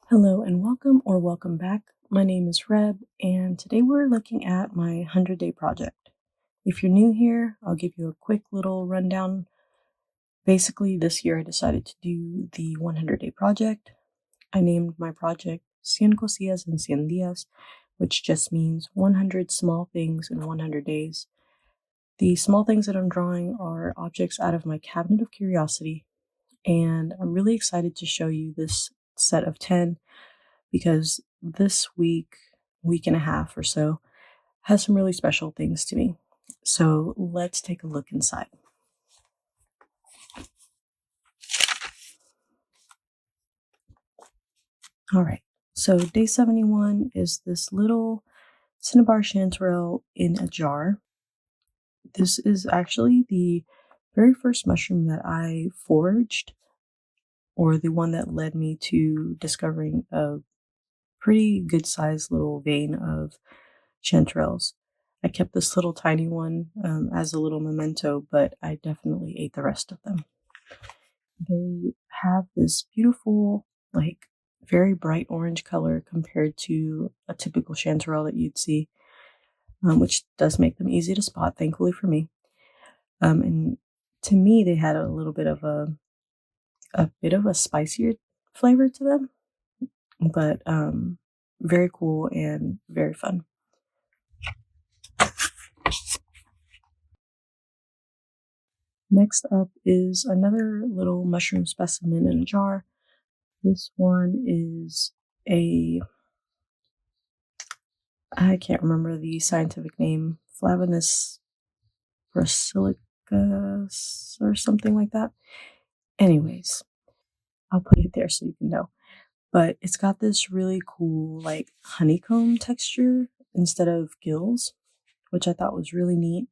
Hello and welcome or welcome back. My name is Reb, and today we're looking at my 100-day project. If you're new here, I'll give you a quick little rundown. Basically, this year I decided to do the 100-day project. I named my project 100 cosillas en 100 días, which just means 100 small things in 100 days. The small things that I'm drawing are objects out of my cabinet of curiosity, and I'm really excited to show you this set of 10 because this week and a half or so, has some really special things to me. So let's take a look inside. All right, so day 71 is this little cinnabar chanterelle in a jar. This is actually the very first mushroom that I foraged, or the one that led me to discovering a pretty good sized little vein of chanterelles. I kept this little tiny one as a little memento, but I definitely ate the rest of them. They have this beautiful, like, very bright orange color compared to a typical chanterelle that you'd see, which does make them easy to spot, thankfully for me. And to me, they had a little bit of a spicier flavor to them, but very cool and very fun. Next up is another little mushroom specimen in a jar. This one is I can't remember the scientific name, Flavanus brasilicus or something like that. Anyways, I'll put it there so you can know. But it's got this really cool, like, honeycomb texture instead of gills, which I thought was really neat.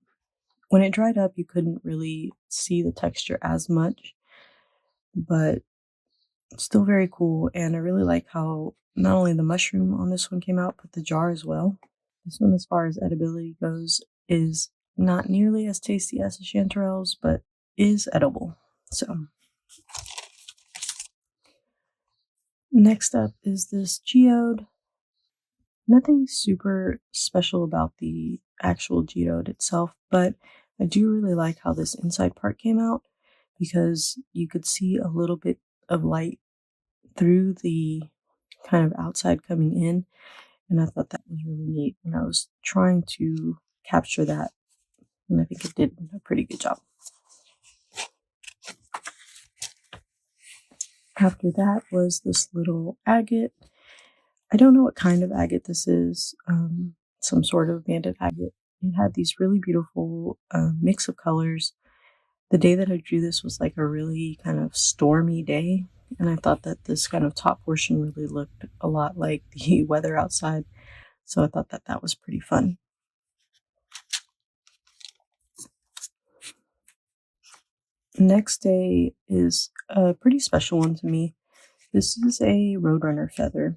When it dried up, you couldn't really see the texture as much, but still very cool. And I really like how not only the mushroom on this one came out, but the jar as well. This one, as far as edibility goes, is not nearly as tasty as the chanterelles, but is edible. So, next up is this geode. Nothing super special about the actual geode itself, but I do really like how this inside part came out because you could see a little bit of light through the kind of outside coming in, and I thought that was really neat when I was trying to capture that, and I think it did a pretty good job. After that was this little agate. I don't know what kind of agate this is, some sort of banded agate. It had these really beautiful mix of colors. The day that I drew this was like a really kind of stormy day, and I thought that this kind of top portion really looked a lot like the weather outside, so I thought that that was pretty fun. Next day is a pretty special one to me. This is a Roadrunner feather.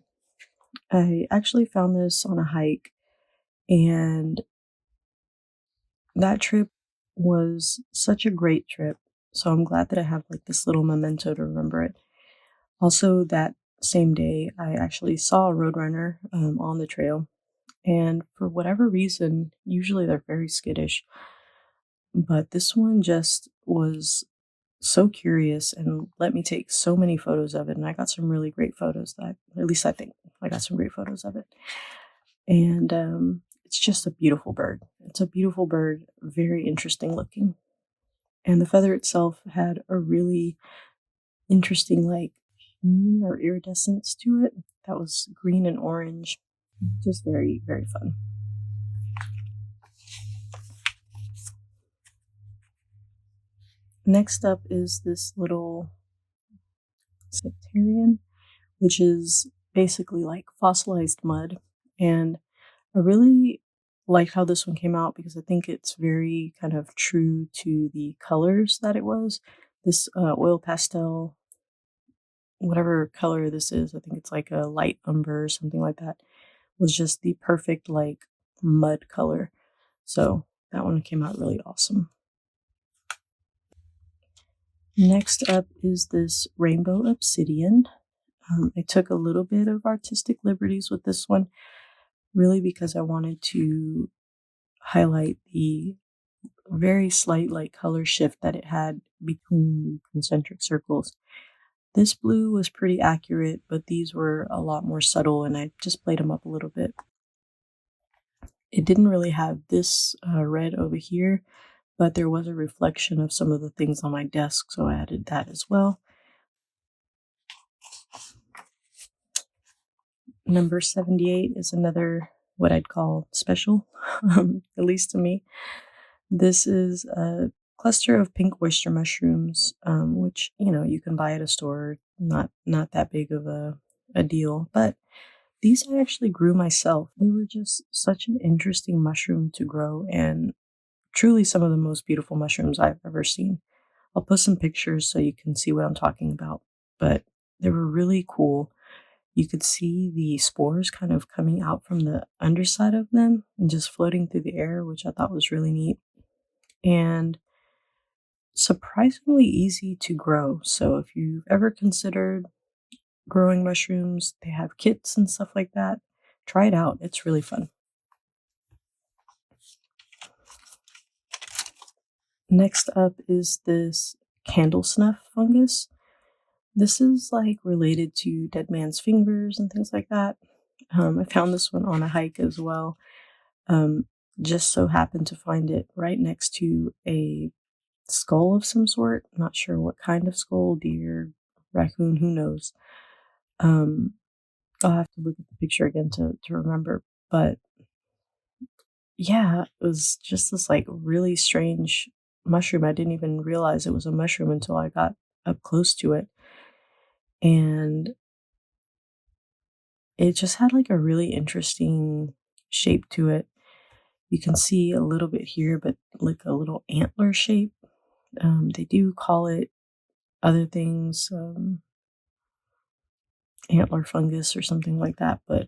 I actually found this on a hike, and that trip was such a great trip. So I'm glad that I have like this little memento to remember it. Also, that same day, I actually saw a Roadrunner on the trail, and for whatever reason, usually they're very skittish, but this one just was so curious and let me take so many photos of it. And I got some really great photos that, at least I think I got some great photos of it. And it's just a beautiful bird. It's a beautiful bird, very interesting looking. And the feather itself had a really interesting, like, sheen or iridescence to it that was green and orange. Just very, very fun. Next up is this little Sectarian, which is basically like fossilized mud. And I really like how this one came out because I think it's very kind of true to the colors that it was. This oil pastel, whatever color this is, I think it's like a light umber or something like that, was just the perfect, like, mud color. So that one came out really awesome. Next up is this rainbow obsidian. I took a little bit of artistic liberties with this one, really because I wanted to highlight the very slight like color shift that it had between the concentric circles. This blue was pretty accurate, but these were a lot more subtle, and I just played them up a little bit. It didn't really have this red over here, but there was a reflection of some of the things on my desk, so I added that as well. Number 78 is another what I'd call special, at least to me. This is a cluster of pink oyster mushrooms, which you can buy at a store. Not that big of a deal, but these I actually grew myself. They were just such an interesting mushroom to grow, and truly some of the most beautiful mushrooms I've ever seen. I'll post some pictures so you can see what I'm talking about, but they were really cool. You could see the spores kind of coming out from the underside of them and just floating through the air, which I thought was really neat and surprisingly easy to grow. So if you've ever considered growing mushrooms, they have kits and stuff like that. Try it out. It's really fun. Next up is this candle snuff fungus. This is like related to dead man's fingers and things like that. I found this one on a hike as well. Just so happened to find it right next to a skull of some sort. Not sure what kind of skull, deer, raccoon, who knows. I'll have to look at the picture again to remember. But yeah, it was just this like really strange mushroom. I didn't even realize it was a mushroom until I got up close to it. And it just had like a really interesting shape to it. You can see a little bit here, but like a little antler shape. They do call it other things, antler fungus or something like that, but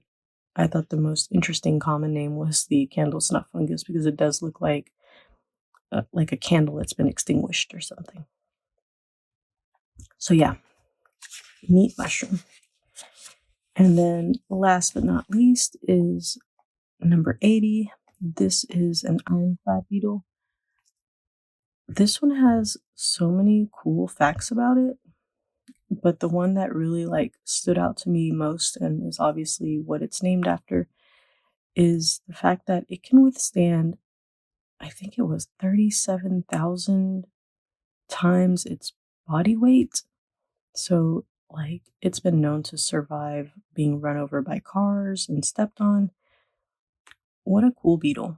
I thought the most interesting common name was the candle snuff fungus because it does look like a candle that's been extinguished or something. So yeah, neat mushroom. And then last but not least is number 80. This is an ironclad beetle. This one has so many cool facts about it, but the one that really like stood out to me most and is obviously what it's named after is the fact that it can withstand, I think it was 37,000 times its body weight. So like it's been known to survive being run over by cars and stepped on. What a cool beetle.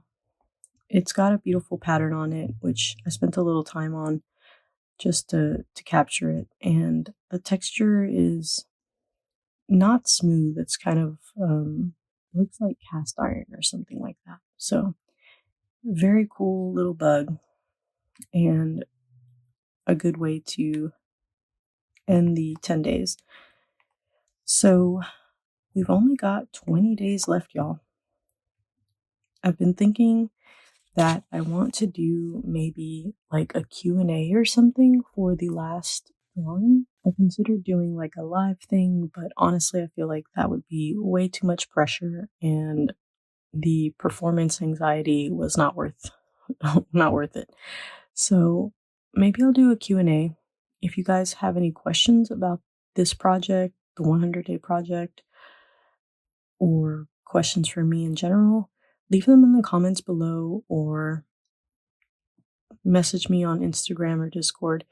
It's got a beautiful pattern on it, which I spent a little time on just to capture it. And the texture is not smooth. It's kind of looks like cast iron or something like that. So very cool little bug and a good way to end the 10 days. So we've only got 20 days left, y'all. I've been thinking that I want to do maybe like a Q&A or something for the last one. I considered doing like a live thing, but honestly, I feel like that would be way too much pressure and the performance anxiety was not worth not worth it. So maybe I'll do a Q&A. If you guys have any questions about this project, the 100-day project, or questions for me in general, leave them in the comments below or message me on Instagram or Discord.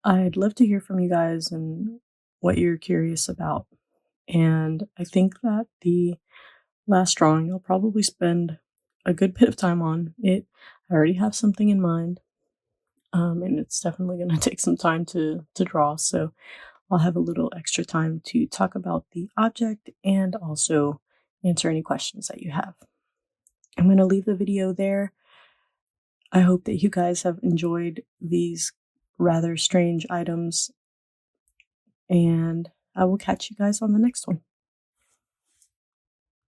I'd love to hear from you guys and what you're curious about. And I think that the last drawing I'll probably spend a good bit of time on it. I already have something in mind, and it's definitely going to take some time to draw. So I'll have a little extra time to talk about the object and also answer any questions that you have. I'm going to leave the video there. I hope that you guys have enjoyed these rather strange items, and I will catch you guys on the next one.